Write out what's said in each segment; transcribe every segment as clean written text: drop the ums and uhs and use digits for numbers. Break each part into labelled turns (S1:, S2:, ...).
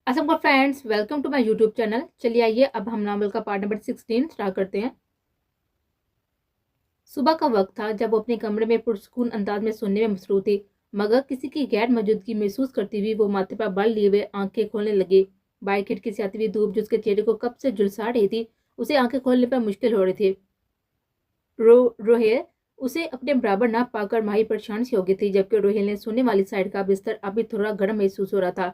S1: Aslam friends, welcome to my YouTube channel. चलिए आइए अब हम नावल का पार्ट नंबर 16 स्टार्ट करते हैं। सुबह का वक्त था जब वो अपने कमरे में पुरसकून अंदाज में सोने में मसरूफ थी, मगर किसी की गैर मौजूदगी महसूस करती हुई वो माथे पर बल लिए हुए आंखें खोलने लगी। बाहर खिड़की से आती हुई धूप जो उसके चेहरे को कब से झुलसा रही थी, उसे आंखें खोलने पर मुश्किल हो रही थी। रोहेल उसे अपने बराबर ना पाकर माही परेशान सी हो गई थी, जबकि रोहेल ने सोने वाली साइड का बिस्तर अभी थोड़ा गर्म महसूस हो रहा था।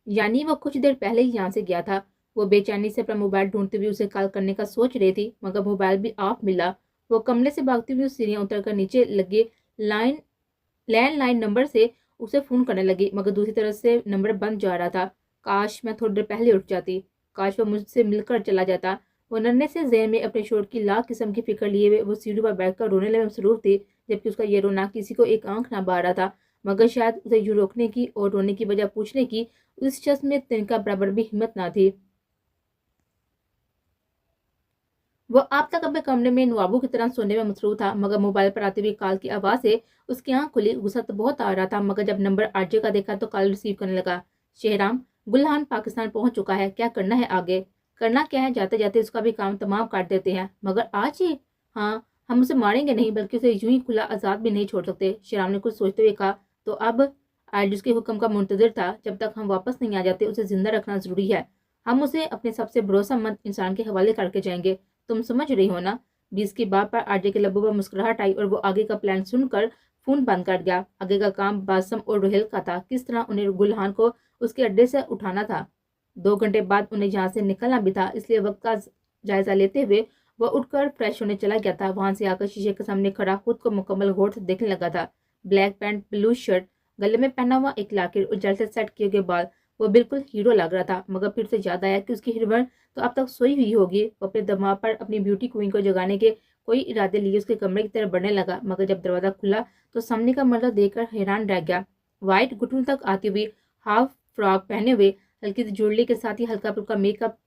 S1: यानी वो कुछ देर पहले ही यहाँ से गया था। वो बेचैनी से अपना मोबाइल ढूंढते हुए उसे कॉल करने का सोच रही थी, मगर मोबाइल भी ऑफ मिला। वो कमरे से भागती हुई सीढ़ियां उतरकर नीचे लगे लाइन लैंडलाइन नंबर से उसे फोन करने लगी, मगर दूसरी तरफ से नंबर बंद जा रहा था। काश मैं थोड़ी देर पहले उठ जाती, काश वो मुझसे मिलकर चला जाता। वो नन्हे से ज़हन में अपने शोर की लाख किस्म की फिक्र लिए हुए वो सीढ़ी पर बैठकर रोने में मसरूफ थी, जबकि उसका ये रोना किसी को एक आंख ना बहा रहा था। मगर शायद उसे यूं रोकने की और रोने की वजह पूछने की उस शख्स में तिनका बराबर भी हिम्मत ना थी। वो आप तक अपने कमरे में नवाबों की तरह सोने में मसरूफ था, मगर मोबाइल पर आती हुई कॉल की आवाज़ से उसकी आंख खुली। गुस्सा तो बहुत आ रहा था, मगर जब नंबर आरजे का देखा तो कॉल रिसीव करने लगा। शेहराम, गुलहान पाकिस्तान पहुंच चुका है, क्या करना है आगे? करना क्या है, जाते जाते उसका भी काम तमाम काट देते हैं, मगर आज ही? हाँ, हम उसे मारेंगे नहीं, बल्कि उसे यूं ही खुला आज़ाद भी नहीं छोड़ सकते। शेहराम ने कुछ सोचते हुए कहा। तो अब आरजे उसके हुक्म का मुंतजर था। जब तक हम वापस नहीं आ जाते उसे जिंदा रखना जरूरी है। हम उसे अपने सबसे भरोसेमंद इंसान के हवाले करके जाएंगे। तुम समझ रही हो ना? बीस की बात पर आरजे के लबों पर मुस्कुराहट आई और वो आगे का प्लान सुनकर फोन बंद कर गया। आगे का काम बासम और रोहेल का था। किस तरह उन्हें गुलहान को उसके अड्डे से उठाना था। 2 घंटे बाद उन्हें यहाँ से निकलना भी था, इसलिए वक्त का जायजा लेते हुए वह उठकर फ्रेश होने चला गया था। वहां से आकर शीशे के सामने खड़ा खुद को मुकम्मल गौर से देखने लगा था। ब्लैक पैंट, ब्लू शर्ट, गले में पहना हुआ एक लाकेट और जल से सेट किए गए बाल, वो बिल्कुल हीरो लग रहा था। मगर फिर से याद आया कि उसकी हीरोइन तो अब तक सोई हुई होगी। वो अपने दिमाग पर अपनी ब्यूटी क्वीन को जगाने के कोई इरादे लिए उसके कमरे की तरफ बढ़ने लगा, मगर जब दरवाजा खुला तो सामने का मंजर देखकर हैरान रह गया। व्हाइट घुटनों तक आती हुई हाफ फ्रॉक पहने हुए, हल्की सी ज्वेलरी के साथ ही हल्का फुल्का मेकअप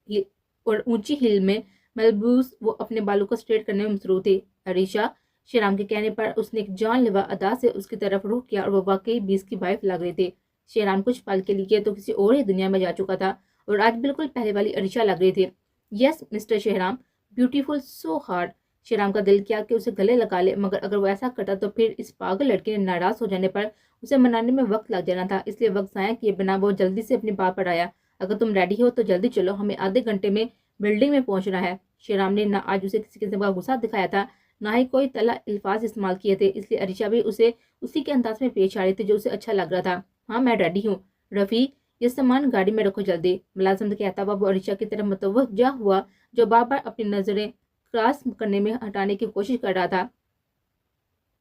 S1: और ऊंची हील में मलबूस वो अपने बालों को स्ट्रेट करने में मसरूफ थी। अरीशा, श्रीराम के कहने पर उसने एक जानलेवा अदा से उसकी तरफ रुख किया और वो वाकई 20 की वाइफ लग रही थी। श्रीराम कुछ पल के लिए तो किसी और ही दुनिया में जा चुका था और आज बिल्कुल पहले वाली अरीशा लग रही थी। Yes mister Shehram, beautiful so hard. Shehram का दिल किया कि उसे गले लगा ले, मगर अगर वो ऐसा करता तो फिर इस पागल लड़के ने नाराज हो जाने पर उसे मनाने में वक्त लग जाना था। इसलिए वक्त ज़ाया किए बिना वो जल्दी से अपनी बात पर आया। अगर तुम रेडी हो तो जल्दी चलो, हमें आधे घंटे में बिल्डिंग में पहुंचना है। शेहराम ने ना आज उसे किसी किस्म का गुस्सा दिखाया था, ना ही कोई तला अल्फाज इस्तेमाल किए थे, इसलिए अरीशा भी उसे उसी के अंदाज में पेश आ रही थी जो उसे अच्छा लग रहा था। हाँ, मैं रेडी हूँ। रफ़ी, ये सामान गाड़ी में रखो जल्दी। मुलाजिम ने कहता हुआ वो अरीशा की तरफ मुतवज्जा हुआ, जो बार बार अपनी नजरें क्रॉस करने में हटाने की कोशिश कर रहा था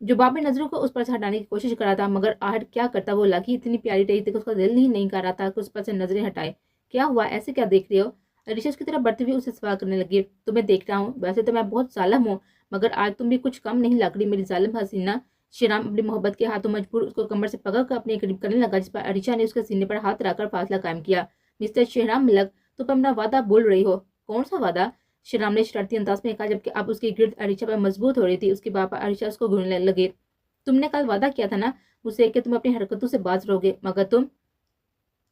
S1: जो बाबर नजरों को उस पर से हटाने की कोशिश कर रहा था, मगर आहट क्या करता, वो लगी इतनी प्यारी रही थी कि उसका दिल ही नहीं कर रहा था कि उस पर से नजरें हटाए। क्या हुआ, ऐसे क्या देख रहे हो? अरीशा उसकी तरफ बढ़ती हुई उसे सवाल करने लगी। तुम्हें देख रहा हूँ, वैसे तो मैं बहुत जालिम हूँ, मगर आज तुम भी कुछ कम नहीं लग रही मेरी जालिम हसीना। श्रीराम अपनी मोहब्बत के हाथों मजबूर उसको कमर से पकड़ कर अपने करीब करने लगा, जिस पर अरीशा ने उसके सीने पर हाथ रखकर फासला कायम किया। मिस्टर शेहराम मिलक, तुम अपना वादा भूल रही हो। कौन सा वादा? श्रीराम ने शरारती अंदाज में कहा, जबकि अब उसकी गिरद अरीशा पर मजबूत हो रही थी। उसके बाद अरीशा उसको घूरने लगे। तुमने कल वादा किया था ना मुझसे कि तुम अपनी हरकतों से बाज रहोगे, मगर तुम।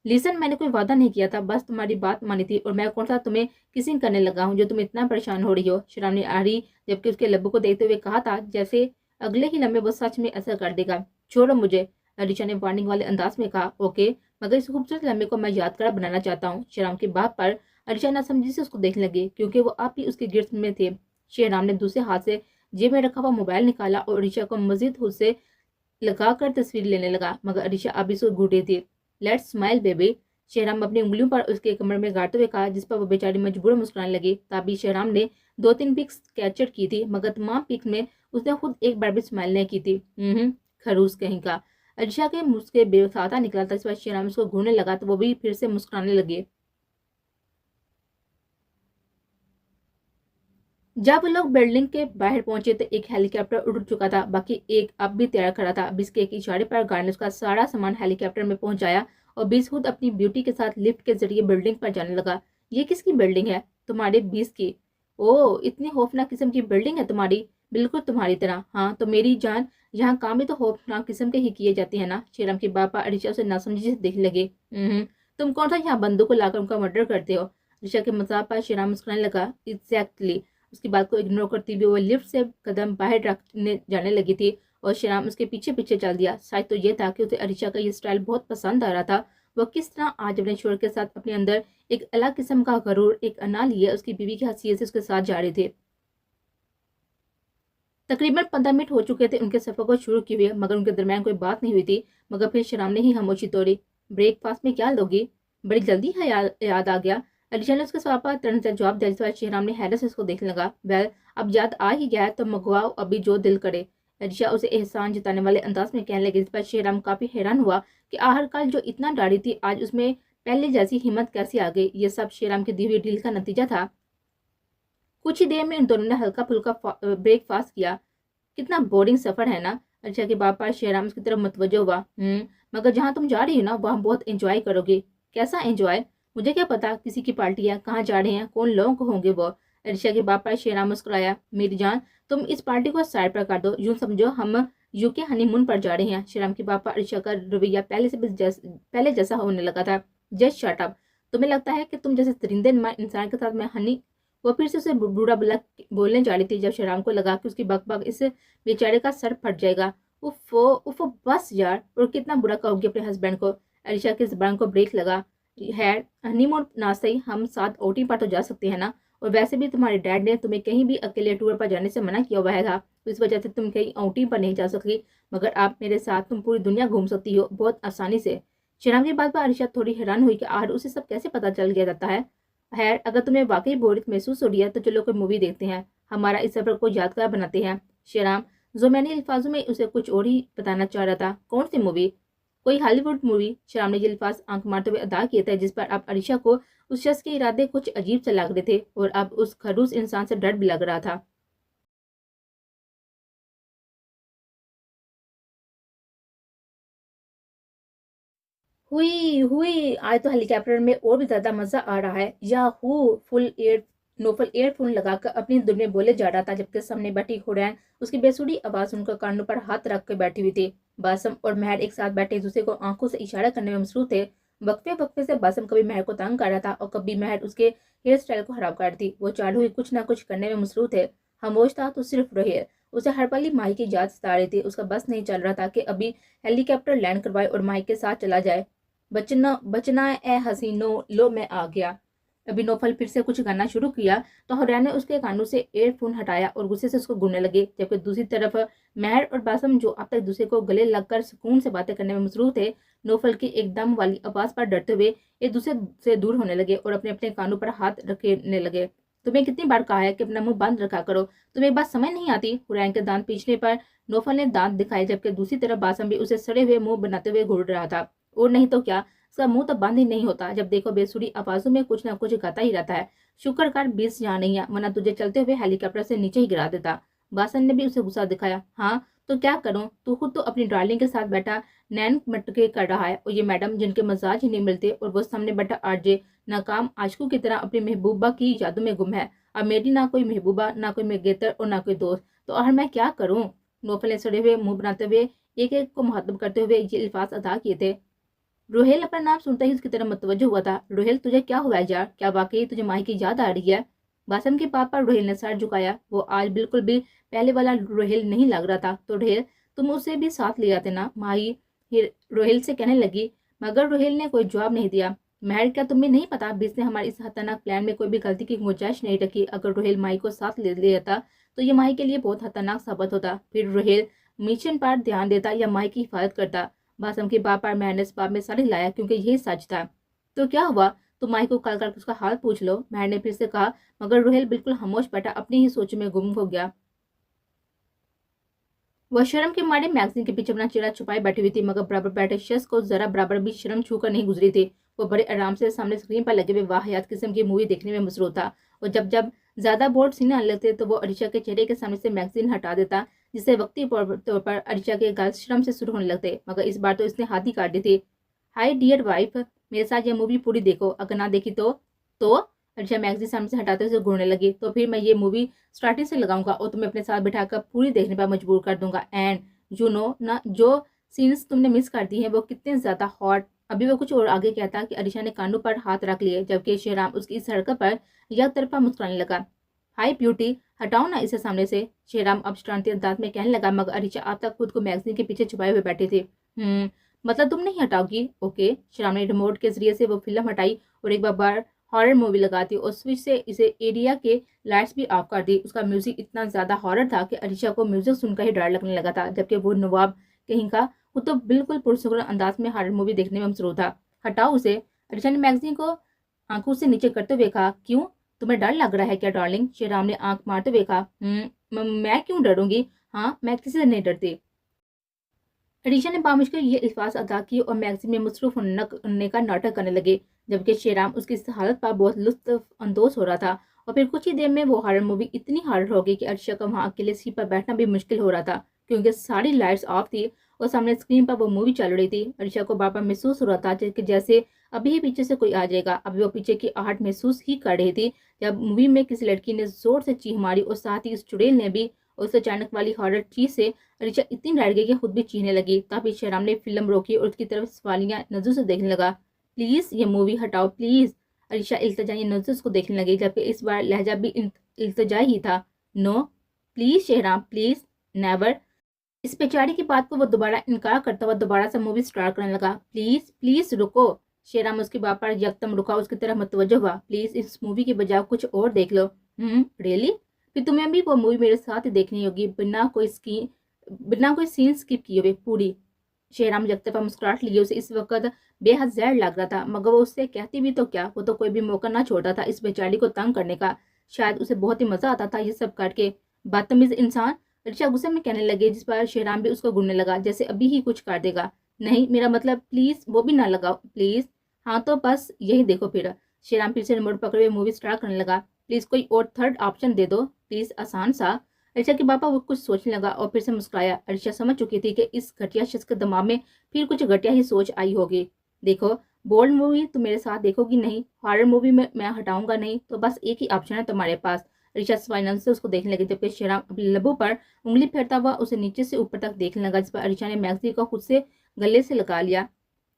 S1: लिसन, मैंने कोई वादा नहीं किया था, बस तुम्हारी बात मानी थी, और मैं कौन सा तुम्हें किसिंग करने लगा हूँ जो तुम इतना परेशान हो रही हो? शराब ने आड़ी जबकि उसके लब्बों को देखते हुए कहा था, जैसे अगले ही लम्हे वो सच में असर कर देगा। छोड़ो मुझे, अलीशा ने वार्निंग वाले अंदाज में कहा। ओके, मगर इस खूबसूरत लम्हे को मैं यादगार बनाना चाहता हूँ। शराब की बात पर अलीशा नासमझी से उसको देखने लगी, क्योंकि वो आप ही उसके गिर्द में थे। शेहराम ने दूसरे हाथ से जेब में रखा हुआ मोबाइल निकाला और अलीशा को मजीद उससे लगाकर तस्वीर लेने लगा, मगर अरीशा अभी से घूर रही थी। लेट्स स्माइल बेबी, शेहराम अपनी उंगलियों पर उसके कमर में गाड़ते हुए कहा, जिस पर वो बेचारी मजबूर मुस्कुराने लगी। तभी शेहराम ने 2-3 पिक्स कैप्चर की थी, मगर तमाम पिक्स में उसने खुद एक बार भी स्माइल नहीं की थी। खरूस कहीं का। अरीशा के मुस्के बेसाता निकला था, इस पर शेहराम उसको घूरने लगा तो वो भी फिर से मुस्कुराने लगे। जब वो लोग बिल्डिंग के बाहर पहुंचे तो एक हेलीकॉप्टर उड़ चुका था, बाकी एक अब भी तैयार खड़ा था। बिस के एक इशारे पर गार्ड ने उसका सारा सामान हेलीकॉप्टर में पहुंचाया और बिस खुद अपनी ब्यूटी के साथ लिफ्ट के जरिए बिल्डिंग पर जाने लगा। ये किसकी बिल्डिंग है? तुम्हारे बीस की। ओह, इतनी खौफनाक किस्म की बिल्डिंग है तुम्हारी? बिल्कुल तुम्हारी तरह। हाँ तो मेरी जान, यहाँ काम भी तो खौफनाक किस्म के ही किए जाते हैं ना? शेरम की बापा अरीशा उसे नासमझी से देखने लगे। तुम कौन सा यहाँ बंदूक को लाकर उनका मर्डर करते हो। ऋषा के मजाक पर श्रीराम मुस्कुराने लगा। एग्जैक्टली। उसकी बात को इग्नोर करती हुई वो लिफ्ट से कदम बाहर रखने जाने लगी थी और श्रीराम उसके पीछे पीछे चल दिया। शायद तो ये था कि उसे अरीशा का ये स्टाइल बहुत पसंद आ रहा था। वो किस तरह आज अपने शोर के साथ अपने अंदर एक अलग किस्म का गरूर, एक अना लिए उसकी बीवी की हैसियत से उसके साथ जा रहे थे। तकरीबन 15 मिनट हो चुके थे उनके सफर को शुरू किए हुए, मगर उनके दरमियान कोई बात नहीं हुई थी। मगर फिर श्याम ने ही खामोशी तोड़ी। ब्रेकफास्ट में क्या लोगी? बड़ी जल्दी है याद आ गया। अलीशा ने उसके सवाल पर तुरंत जवाब दिया, जिस पर श्रीराम ने हैरत से उसको देखने लगा। वेल, अब याद आ ही गया है तो मंगवाओ अभी जो दिल करे। अलीशा उसे एहसान जताने वाले अंदाज में कहने लगी, जिस पर श्रीराम काफी हैरान हुआ कि आखिरकार जो इतना डारी थी आज उसमें पहले जैसी हिम्मत कैसी आ गई। ये सब श्रीराम की दी हुई डील का नतीजा था। कुछ ही देर में इन दोनों ने हल्का फुल्का ब्रेकफास्ट किया। कितना बोरिंग सफर है ना। अच्छा के बाप पर शेराम की तरफ मुतवज्जो हुआ। मगर जहाँ तुम जा रही हो ना वहाँ बहुत एंजॉय करोगे। कैसा एंजॉय? मुझे क्या पता किसी की पार्टी है, कहाँ जा रहे हैं, कौन लोग होंगे वो। अरिशा के बाप पर शेराम मुस्कुराया। मेरी जान, तुम इस पार्टी को साइड पर कर दो। यूं समझो हम यूके हनीमून पर जा रहे हैं। शेराम के बाप पर अरिशा का रवैया पहले जैसा होने लगा था। Just shut up. तुम्हें लगता है कि तुम जैसे दरिंदे इंसान के साथ मैं हनी। वो फिर से उसे बूढ़ा बोलने जा रही थी जब शेराम को लगा कि उसकी बक इस बेचारे का सर फट जाएगा। उफ़ो उफ़ो बस यार, और कितना बुरा कहोगी अपने हस्बैंड को। अरिशा की जुबान को ब्रेक लगा। है हनीमून ना सही, हम साथ आउटिंग पर तो जा सकते हैं ना। और वैसे भी तुम्हारे डैड ने तुम्हें कहीं भी अकेले टूर पर जाने से मना किया हुआ था, तो इस वजह से तुम कहीं आउटिंग पर नहीं जा सकती। मगर आप मेरे साथ तुम पूरी दुनिया घूम सकती हो बहुत आसानी से। शेराम की बात पर अरिशा थोड़ी हैरान हुई कि आखिर उसे सब कैसे पता चल गया जाता है। खैर, अगर तुम्हें वाकई बोरियत महसूस हो रही है तो चलो कोई मूवी देखते हैं, हमारा इस सफर को यादगार बनाते हैं। शेराम जो मैंने अल्फाजों में उसे कुछ और ही बताना चाह रहा था। कौन सी मूवी? कोई हॉलीवुड मूवी। शेराम ने ये अल्फाज आंख मारते हुए अदा किए थे, जिस पर अब अरीशा को उस शख्स के इरादे कुछ अजीब से लग रहे थे और अब उस खड़ूस इंसान से डर भी लग रहा था। हुई हुई, आज तो हेलीकॉप्टर में और भी ज्यादा मजा आ रहा है। याहू। फुल एयर नोफल एयरफोन लगाकर अपनी धुन में बोले जा रहा था, जबकि सामने बैठी हुरैन उसकी बेसुरी आवाज सुनकर कानों पर हाथ रख कर बैठी हुई थी। बासम और महर एक साथ बैठे दूसरे को आंखों से इशारा करने में मसरूफ थे। वक्फे वक्फे से बासम कभी महर को तंग कर रहा था और कभी महर उसके हेयर स्टाइल को खराब कर रही थी। वो चालू ही कुछ ना कुछ करने में मसरूफ थे। खामोश था तो सिर्फ रहे। उसे हर पल ही माही की याद सता रही थी। उसका बस नहीं चल रहा था कि अभी हेलीकॉप्टर लैंड करवाए और माही के साथ चला जाए। बचना बचना ए हसीनो, लो मैं आ गया। अभी नौफल फिर से कुछ गाना शुरू किया तो हुरैन ने उसके कानों से एयरफोन हटाया और गुस्से से उसको घूरने लगे, जबकि दूसरी तरफ महर और बासम जो अब तक दूसरे को गले लगकर सुकून से बातें करने में मसरूफ थे, नौफल की एकदम वाली आवाज पर डरते हुए एक दूसरे से दूर होने लगे और अपने अपने कानों पर हाथ रखने लगे। तुम्हें कितनी बार कहा है कि अपना मुंह बंद रखा करो, तुम्हें एक बात समझ नहीं आती। हुरैन के दांत पीछने पर नौफल ने दांत दिखाए, जबकि दूसरी तरफ बासम भी उसे सड़े हुए मुंह बनाते हुए घूर रहा था। और नहीं तो क्या, उसका मुंह तो बंद ही नहीं होता। जब देखो बेसुरी आवाजों में कुछ ना कुछ गाता ही रहता है। शुक्र कर 20 यहाँ नहीं है, वरना तुझे चलते हुए हेलीकॉप्टर से नीचे ही गिरा देता। बासन ने भी उसे गुस्सा दिखाया। हाँ तो क्या करूं, तू खुद तो अपनी डार्लिंग के साथ बैठा नैन मटके कर रहा है, और ये मैडम जिनके मजाज ही नहीं मिलते, और वो सामने बैठा आरजे नाकाम आशिकों की तरह अपनी महबूबा की यादों में गुम है। अब मेरी ना कोई महबूबा, ना कोई मेगेतर और ना कोई दोस्त, तो और मैं क्या करूं। नौफल ने सड़े हुए मुंह बनाते हुए एक एक को मुहातब करते हुए ये अल्फाज अदा किए थे। रोहेल अपना नाम सुनते ही उसकी तरफ मुतवज्जो हुआ था। रोहेल, तुझे क्या हुआ है यार? क्या वाकई तुझे माही की याद आ रही है? बासम के पापा रोहेल ने सर झुकाया। वो आज बिल्कुल भी पहले वाला रोहेल नहीं लग रहा था। तो रोहेल, तुम उसे भी साथ ले आते ना, माही रोहेल से कहने लगी। मगर रोहेल ने कोई जवाब नहीं दिया। महर, क्या तुम्हें नहीं पता बीस ने हमारे इस खतरनाक प्लान में कोई भी गलती की गुंजाइश नहीं रखी। अगर रोहेल माही को साथ ले लेता तो ये माही के लिए बहुत खतरनाक साबित होता। फिर रोहेल मिशन पर ध्यान देता या माही की हिफाजत करता। बासम के बाप पर महर ने इस बात में सर हिलाया, क्योंकि यही सच था। तो क्या हुआ? तुम माही को कॉल करके उसका हाल पूछ लो, महर ने फिर से कहा। मगर रोहेल बिल्कुल खामोश बैठा अपनी ही सोच में गुम हो गया। वह शर्म के मारे मैगजीन के पीछे अपना चेहरा छुपाए बैठी हुई थी, मगर बराबर बैठे शख्स को जरा बराबर भी शर्म छूकर नहीं गुजरी थी। वो बड़े आराम से सामने स्क्रीन पर लगे हुए वाहियात किस्म की मूवी देखने में मसरूफ था। और जब जब ज्यादा बोर्ड सीने आने लगते तो वो अरिशा के चेहरे के सामने से मैगजीन हटा देता, जिससे वक्ती तौर पर अरिशा के गाल शर्म से शुरू होने लगते। मगर इस बार तो इसने हाथ ही काट दी थी। हाय डियर वाइफ, मेरे साथ ये मूवी पूरी देखो, अगर ना देखी तो अर्षा मैगजीन सामने से हटाते हुए घूरने लगी। तो फिर मैं ये मूवी स्टार्टिंग से लगाऊंगा और तुम्हें अपने साथ बिठाकर पूरी देखने पर मजबूर कर दूंगा। एंड यू नो ना, जो सीन्स तुमने मिस कर दी हैं वो कितने ज्यादा हॉट अभी वो कुछ और आगे कहता कि अरीशा ने कानों पर हाथ रख लिए, जबकि शेहराम उसकी इस हरकत पर एक तरफा मुस्कुराने लगा। हाय ब्यूटी, हटाओ ना इसे सामने से, शेहराम अब शांति अंदाज में कहने लगा। मगर अरीशा आप तक खुद को मैगजीन के पीछे छुपाए हुए बैठी थी। मतलब तुम नहीं हटाओगी? ओके। शेहराम ने रिमोट के जरिए से वो फिल्म हटाई और एक बार हॉरर मूवी लगा दी और स्विच से इसे एरिया के लाइट्स भी ऑफ कर दी। उसका म्यूजिक इतना ज्यादा हॉरर था कि अरीशा को म्यूजिक सुनकर ही डर लगने लगा था, जबकि वो नवाब कहीं का वो तो बिल्कुल पुरसुकून अंदाज में हॉरर मूवी देखने में मसरूफ था। हटाओ उसे, अरीशा ने मैगजीन को आंखों से नीचे करते हुए कहा। क्यों, तुम्हें डर लग रहा है क्या डार्लिंग? शेहराम ने आंख मारते हुए कहा। मैं क्यों डरूंगी? हाँ, मैं किसी से नहीं डरती। अरीशा ने बामुश्किल ये अल्फाज अदा किए और मैगजीन में मसरूफ होने का नाटक करने लगे, जबकि शेहराम उसकी इस हालत पर बहुत लुत्फ अंदोज हो रहा था। और फिर कुछ ही देर में वो हॉरर मूवी इतनी हॉरर हो गई कि अरीशा को वहां अकेले सीट पर बैठना भी मुश्किल हो रहा था, क्योंकि सारी लाइट्स ऑफ थी और सामने स्क्रीन पर वो मूवी चल रही थी। अरीशा को बार बार महसूस हो रहा था कि जैसे अभी ही पीछे से कोई आ जाएगा। अभी वो पीछे की आहट महसूस ही कर रही थी जब मूवी में किसी लड़की ने जोर से चीख मारी और साथ ही उस चुड़ैल ने भी। उस अचानक वाली हॉरर चीज से अरीशा इतनी डर गई कि खुद भी चीखने लगी। तभी शेहराम ने फिल्म रोकी और उसकी तरफ सवालिया नजरों से देखने लगा। प्लीज ये मूवी हटाओ प्लीज। अरीशा इल्तजाई नजरों से उसको देखने लगी, जबकि इस बार लहजा भी इल्तजाई ही था। No please Shehram please, never. इस बेचारी की बात को वो दोबारा इनकार करता हुआ दोबारा से मूवी स्टार्ट करने लगा। प्लीज प्लीज रुको। शेहराम उसकी बात पर यकदम रुका, उसकी तरफ मुतवज्जो हुआ। प्लीज इस मूवी के बजाय कुछ और देख लो। रियली? फिर तुम्हें भी वो मूवी मेरे साथ ही देखनी होगी, बिना कोई सीन स्किप किए हुए पूरी। शेहराम जगते पर मुस्कुराहट लिए उसे इस वक्त बेहद जहर लग रहा था, मगर वो उससे कहती भी तो क्या, वो तो कोई भी मौका ना छोड़ता था इस बेचारी को तंग करने का। शायद उसे बहुत ही मजा आता था ये सब करके। बदतमीज इंसान, ऋचा गुस्से में कहने लगे, जिस पर शेहराम भी उसको घूरने लगा जैसे अभी ही कुछ कर देगा। नहीं, मेरा मतलब प्लीज वो भी ना लगाओ प्लीज। हाँ तो बस यही देखो फिर। शेहराम फिर से रिमोट पकड़े हुए मूवी स्टार्ट करने लगा। प्लीज कोई और थर्ड ऑप्शन दे दो प्लीज, आसान सा। अरीशा के पापा वो कुछ सोचने लगा और फिर से मुस्कुराया। अरीशा समझ चुकी थी कि इस घटिया शख्स के दिमाग में फिर कुछ घटिया ही सोच आई होगी। देखो, बोल्ड मूवी तुम मेरे साथ देखोगी नहीं, हॉरर मूवी में मैं हटाऊंगा नहीं, तो बस एक ही ऑप्शन है तुम्हारे पास। अरीशा स्पाइनल से उसको देखने लगी, जबकि शेहराम अपने लबों पर उंगली फेरता हुआ उसे नीचे से ऊपर तक देखने लगा, जिस पर अरीशा ने मैगजीन को खुद से गले से लगा लिया।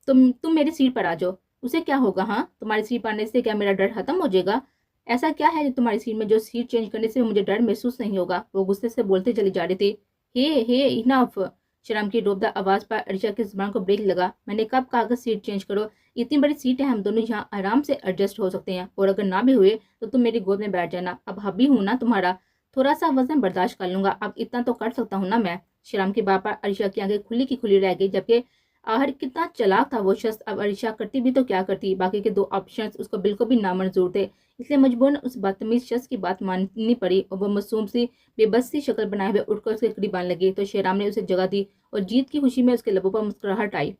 S1: तुम मेरी सीट पर आ जाओ। उसे क्या होगा? हाँ, तुम्हारी सीट पर आने से क्या मेरा डर खत्म हो जाएगा? ऐसा क्या है तुम्हारी सीट में जो सीट चेंज करने से मुझे डर महसूस नहीं होगा? वो गुस्से से बोलते चली जा रही थी। हे इनफ। शर्म की डोबदा आवाज पर अरीशा की जुबान को ब्रेक लगा। मैंने कब कहा कि सीट चेंज करो? इतनी बड़ी सीट है, हम दोनों यहाँ आराम से एडजस्ट हो सकते हैं, और अगर ना भी हुए तो तुम मेरी गोद में बैठ जाना। अब हबी हूं ना तुम्हारा, थोड़ा सा वजन बर्दाश्त कर लूंगा, अब इतना तो कर सकता हूँ ना मैं। शर्म की बात पर अरीशा की आंखें खुली की खुली रह गई, जबकि आहर कितना चालाक था वो शख्स। अब अरीशा करती भी तो क्या करती, बाकी के दो ऑप्शंस उसको बिल्कुल भी नामंजूर थे, इसलिए मजबूरन उस बदतमीज शख्स की बात माननी पड़ी और वो मासूम सी बेबस सी शक्ल बनाए हुए उठकर उसके करीब आने लगी। तो शेहराम ने उसे जगह दी और जीत की खुशी में उसके लबों पर मुस्कुराहट आई।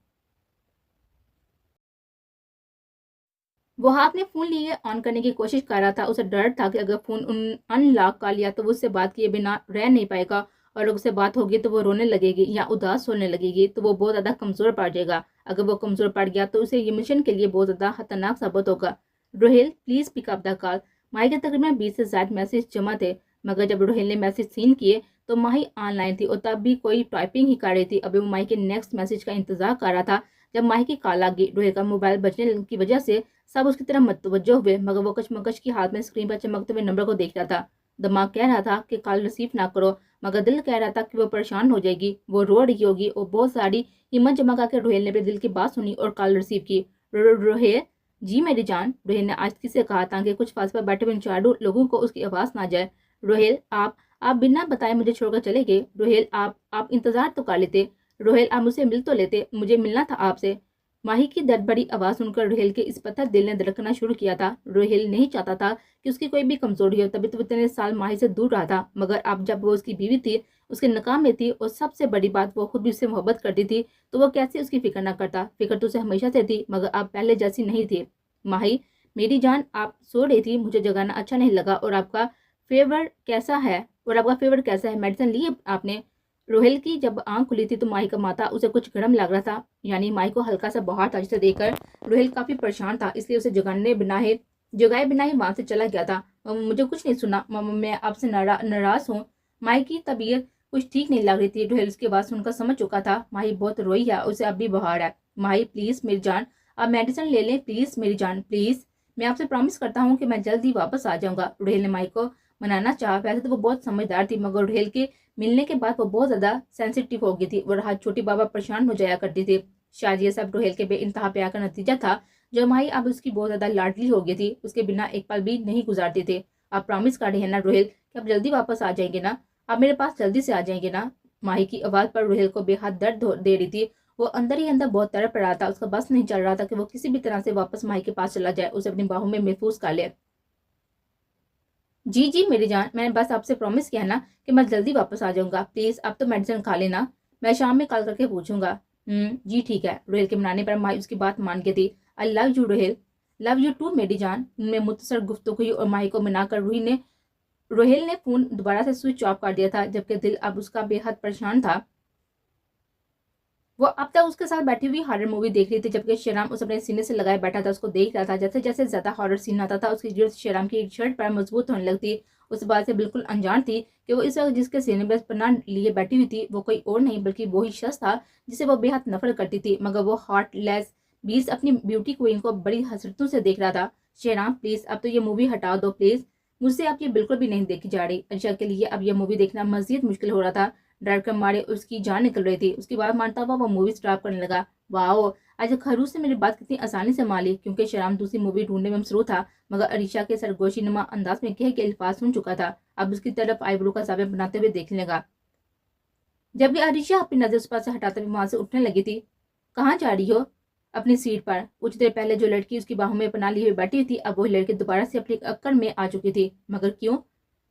S1: वो हाथ में फोन लिए ऑन करने की कोशिश कर रहा था। उसे डर था कि अगर फोन अनलॉक कर लिया तो वो उससे बात किए बिना रह नहीं पाएगा, और अगर उससे बात होगी तो वो रोने लगेगी या उदास होने लगेगी, तो वो बहुत ज्यादा कमजोर पड़ जाएगा। अगर वो कमजोर पड़ गया तो उसे ये मिशन के लिए बहुत ज्यादा खतरनाक साबित होगा। Rohail please pick up the call. Mahi के तकरीबन 20 से ज्यादा मैसेज जमा थे, मगर जब रोहेल ने मैसेज सीन किए तो माही ऑनलाइन थी और तब भी कोई टाइपिंग ही कर रही थी। अभी वो माही के नेक्स्ट मैसेज का इंतजार कर रहा था जब माही की कॉल आ गई। रोहेल का मोबाइल बजने की वजह से सब उसकी तरफ मुतवज्जो हुए, मगर वो कशमकश की हाथ में स्क्रीन पर चमकते हुए नंबर को देख रहा था। दिमाग कह रहा था कि कॉल रिसीव ना करो, मगर दिल कह रहा था कि वो परेशान हो जाएगी, वो रो रही होगी, और बहुत सारी हिम्मत जमा करके रोहेल ने अपने दिल की बात सुनी और कॉल रिसीव की। रोहेल जी मेरी जान, रोहेल ने आस्ती से कहा ताकि कुछ पास पर बैठे हुए चारों लोगों को उसकी आवाज ना जाए। रोहेल आप बिना बताए मुझे छोड़कर चले गए। रोहेल आप इंतजार तो कर लेते। रोहेल आप मुझसे मिल तो लेते, मुझे मिलना था आपसे। माही की दर्द भरी आवाज सुनकर रोहेल के इस पत्थर दिल ने धड़कना शुरू किया था। रोहेल नहीं चाहता था कि उसकी कोई भी कमजोरी हो, तभी तो इतने साल माही से दूर रहा था, मगर अब जब वो उसकी बीवी थी, उसके नकाम में थी, और सबसे बड़ी बात वो खुद भी उससे मोहब्बत करती थी, तो वो कैसे उसकी फिक्र ना करता। फिक्र तो उसे हमेशा से थी, मगर अब पहले जैसी नहीं थी। माही मेरी जान, आप सो रही थी, मुझे जगाना अच्छा नहीं लगा। और आपका फेवर कैसा है? मेडिसिन ली आपने? रोहेल की जब आंख खुली थी तो माही का माथा उसे कुछ गर्म लग रहा था, यानी माही को हल्का सा बुखार था, जिसे देखकर रोहेल काफी परेशान था, इसलिए उसे जगाए बिना ही वहां से चला गया था। मुझे कुछ नहीं सुना, मैं आपसे नाराज हूँ। माही की तबीयत कुछ ठीक नहीं लग रही थी। रोहेल उसकी बात सुनकर समझ चुका था माही बहुत रोई है, उसे अब भी बुखार है। माही प्लीज मेरी जान, आप मेडिसिन ले लें प्लीज मेरी जान, प्लीज। मैं आपसे प्रॉमिस करता हूँ कि मैं जल्द ही वापस आ जाऊंगा। रुहेल ने माही को मनाना चाहा। वैसे तो वो बहुत समझदार थी, मगर रुहेल के मिलने के बाद वो बहुत ज्यादा सेंसिटिव हो गई थी। वो रात छोटी बाबा परेशान हो जाया करती थी। शायद ये सब रुहेल के बेइंतहा प्यार का नतीजा था। जो माही अब उसकी बहुत ज्यादा लाडली हो गई थी, उसके बिना एक पल भी नहीं गुजारती थी। आप प्रॉमिस कर रहे हैं ना रुहेल कि आप जल्दी वापस आ जाएंगे ना? आप मेरे पास जल्दी से आ जाएंगे ना? माही की आवाज पर रुहेल को बेहद दर्द दे रही थी। वो अंदर ही अंदर बहुत तड़प रहा था। उसका बस नहीं चल रहा था कि वो किसी भी तरह से वापस माही के पास चला जाए, उसे अपनी बाहों में महफूज कर ले। जी जी मेरी जान, मैंने बस आपसे प्रॉमिस किया ना कि मैं जल्दी वापस आ जाऊंगा। प्लीज आप तो मेडिसिन खा लेना, मैं शाम में कॉल करके पूछूंगा। जी ठीक है। रुहेल के मनाने पर माही उसकी बात मान गई थी। I love you Ruhel. Love you too मेरी जान। उनमें मुख्तसर गुफ्तगू हुई और माही को मनाकर रुहेल ने फोन दोबारा से स्विच ऑफ कर दिया था, जबकि दिल अब उसका बेहद परेशान था। वो अब तक उसके साथ बैठी हुई हॉरर मूवी देख रही थी, जबकि शेराम उस अपने सीने से लगाए बैठा था, उसको देख रहा था। जैसे जैसे ज्यादा हॉरर सीन आता था, उसकी जरूरत शेराम की शर्ट पर मजबूत होने लगती। उस बात से बिल्कुल अनजान थी कि वो इस वक्त जिसके सीने में पनाह लिए बैठी हुई थी, वो कोई और नहीं बल्कि वही शख्स था जिसे वो बेहद नफरत करती थी। मगर वो हार्टलेस बीस अपनी ब्यूटी क्वीन को बड़ी हसरतों से देख रहा था। शेराम प्लीज अब तो ये मूवी हटा दो प्लीज, मुझसे अब ये बिल्कुल भी नहीं देखी जा रही। अर्शा के लिए अब यह मूवी देखना मजीद मुश्किल हो रहा था। डर के मारे उसकी जान निकल रही थी। उसकी बात मानता हुआ वो मूवी स्टॉप करने लगा। वाओ, आज खरूस से मेरी बात कितनी आसानी से माली, क्योंकि शराम दूसरी मूवी ढूंढने में मसरूफ था। मगर अरीशा के सरगोशी नुमा अंदाज में कह के अल्फाज सुन चुका था। अब उसकी तरफ आईब्रो का जाविया बनाते हुए देखने लगा। जबकि अरीशा अपनी नजर उस पर से हटाते हुए वहां से उठने लगी थी। कहाँ जा रही हो? अपनी सीट पर। कुछ देर पहले जो लड़की उसकी बाहों में पनाह लिए हुए बैठी हुई थी, अब वही लड़की दोबारा से अपनी अक्कड़ में आ चुकी थी। मगर क्यों?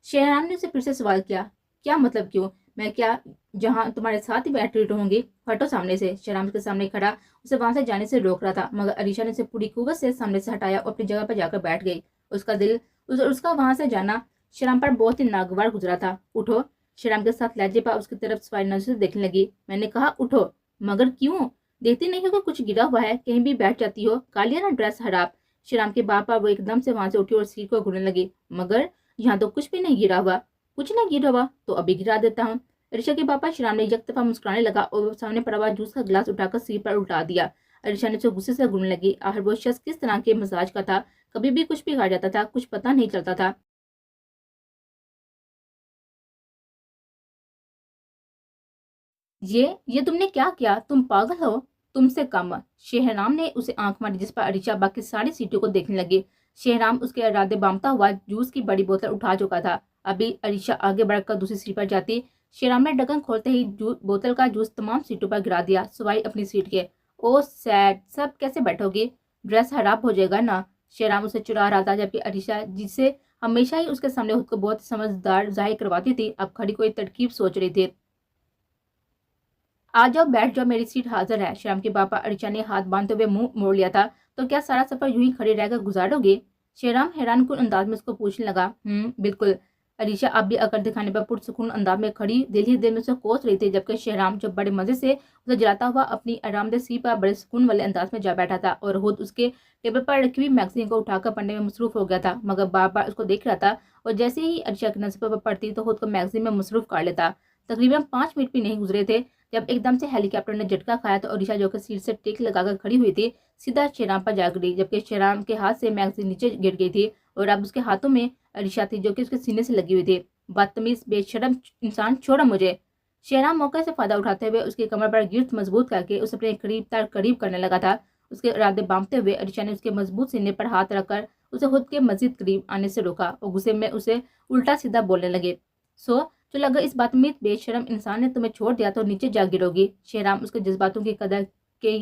S1: शेहरान ने उसे फिर से सवाल किया। क्या मतलब क्यों? मैं क्या जहां तुम्हारे साथ ही बैठी रहूंगी? हटो सामने से। शेहरान के सामने खड़ा उसे वहां से जाने से रोक रहा था, मगर अरीशा ने उसे पूरी कुव्वत से सामने से हटाया और अपनी जगह पर जाकर बैठ गई। उसका वहां से जाना शेहरान पर बहुत ही नागवार गुजरा था। उठो। शेहरान के साथ लहजे पर उसकी तरफ सवाल नजर से देखने लगी। मैंने कहा उठो। मगर क्यों? देखती नहीं हो कि कुछ गिरा हुआ है? कहीं भी बैठ जाती हो। कालिया ना ड्रेस हराब। शेहरान के बाप पर वो एकदम से वहां से उठी और सीट को घूरने लगी। मगर यहाँ तो कुछ भी नहीं गिरा हुआ। कुछ नहीं गिरा हुआ तो अभी गिरा देता हूँ। ऋषा के पापा श्याम ने एक दफा मुस्कुराने लगा और सामने पड़ा हुआ जूस का गिलास उठाकर सिर पर उल्टा दिया। ऋषा ने उसे गुस्से से घूरने लगी। आखिर वो शख्स किस तरह के मिजाज का था? कभी भी कुछ भी खा जाता था, कुछ पता नहीं चलता था। ये तुमने क्या किया? तुम पागल हो? तुमसे कम। शेहराम ने उसे आंख मारी, जिस पर अरीशा बाकी सारी सीटों को देखने लगी। शेहराम उसके इरादे बांधता हुआ जूस की बड़ी बोतल उठा चुका था। अभी अरीशा आगे बढ़कर दूसरी सीट पर जाती। शेहराम ने ढक्कन खोलते ही बोतल का जूस तमाम सीटों पर गिरा दिया, सिवाय अपनी सीट के। ओ सैड, सब कैसे बैठोगे? ड्रेस खराब हो जाएगा ना। शेहराम उसे चुरा रहा था, जबकि अरीशा, जिसे हमेशा ही उसके सामने खुद को बहुत समझदार जाहिर करवाती थी, अब खड़ी कोई तरकीब सोच रही थी। आ जाओ, बैठ जाओ, मेरी सीट हाजिर है। श्याम के पापा अरीशा ने हाथ बांधते हुए मुंह मोड़ लिया था। तो क्या सारा सफर यूं ही खड़े रहकर गुजारोगे? शेराम हैरान कुन अंदाज में उसको पूछने लगा। बिल्कुल। अरीशा अब भी अकड़ दिखाने पर पुरसुकून अंदाज में खड़ी दिल ही दिल में उसे कोस रही थी, जबकि शेहराम जो बड़े मजे से उसे जलाता हुआ अपनी आरामदेह सीट पर बड़े सुकून वाले अंदाज में जा बैठा था और खुद उसके टेबल पर रखी हुई मैगजीन को उठाकर पढ़ने में मसरूफ हो गया था, मगर बार बार उसको देख रहा था। और जैसे ही अरीशा की नजर पर पड़ती तो खुद को मैगजीन में मसरूफ कर लेता। तकरीबन 5 मिनट भी नहीं गुजरे थे जब एकदम से हेलीकॉप्टर ने झटका खाया तो ओडिशा, जो कि सीट से टेक लगाकर खड़ी हुई थी, सीधा शेराम पर जा गिरी, जबकि शेराम के हाथ से मैगजीन नीचे गिर गई थी और अब उसके हाथों में अरीशा थी, जो कि उसके सीने से लगी हुई थी। बदतमीज बेशरम इंसान, छोड़ो मुझे। शेराम मौके से फायदा उठाते हुए उसकी कमर पर गिरफ्त मजबूत करके उसे अपने करीब करने लगा था। उसके इरादे बांधते हुए अरीशा ने उसके मजबूत सीने पर हाथ रखकर उसे खुद के मजीद करीब आने से रोका और गुस्से में उसे उल्टा सीधा बोलने लगे। सो तो लगा इस बात में बेशरम इंसान ने तुम्हें छोड़ दिया तो नीचे जा गिरोगी। शेराम उसके जज्बातों की कदर के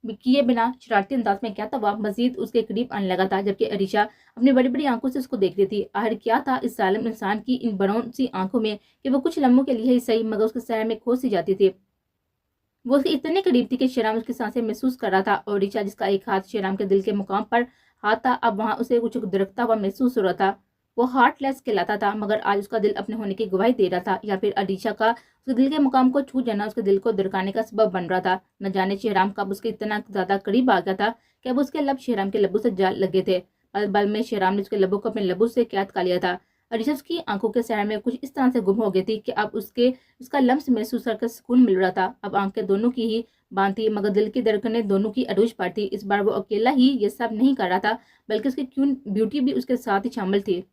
S1: किए बिना शरारती अंदाज में क्या था, मजीद उसके करीब आने लगा था, जबकि अरीशा अपनी बड़ी बड़ी आंखों से उसको देख रही थी। आखिर क्या था इस जालिम इंसान की इन बड़ों सी आंखों में कि वो कुछ लम्हों के लिए ही सही, मगर उसके सर में खो सी जाती थी। वो उसके इतने करीब थी कि शेराम उसकी सांसें महसूस कर रहा था और अरीशा, जिसका एक हाथ शेराम के दिल के मुकाम पर हाथ था, अब वहां उसे कुछ दरकता हुआ महसूस हो रहा था। वो हार्टलेस कहलाता था, मगर आज उसका दिल अपने होने की गवाही दे रहा था, या फिर अरीशा का उसके दिल के मुकाम को छू जाना उसके दिल को दरकाने का सबब बन रहा था। न जाने शेहराम कब उसके इतना ज्यादा करीब आ गया था कि अब उसके लब शेहराम के लबों से जा लगे थे। पल बल में शेहराम ने उसके लबों को अपने लबों से कैद कर लिया था। अरीशा उसकी आंखों के सैर में कुछ इस तरह से गुम हो गई थी कि अब उसका लम्स महसूस करके सुकून मिल रहा था। अब आंखें दोनों की ही बांध थी, मगर दिल की धड़कनें दोनों की अरूज पर थी। इस बार वो अकेला ही ये सब नहीं कर रहा था, बल्कि उसकी क्यून ब्यूटी भी उसके साथ ही शामिल थी।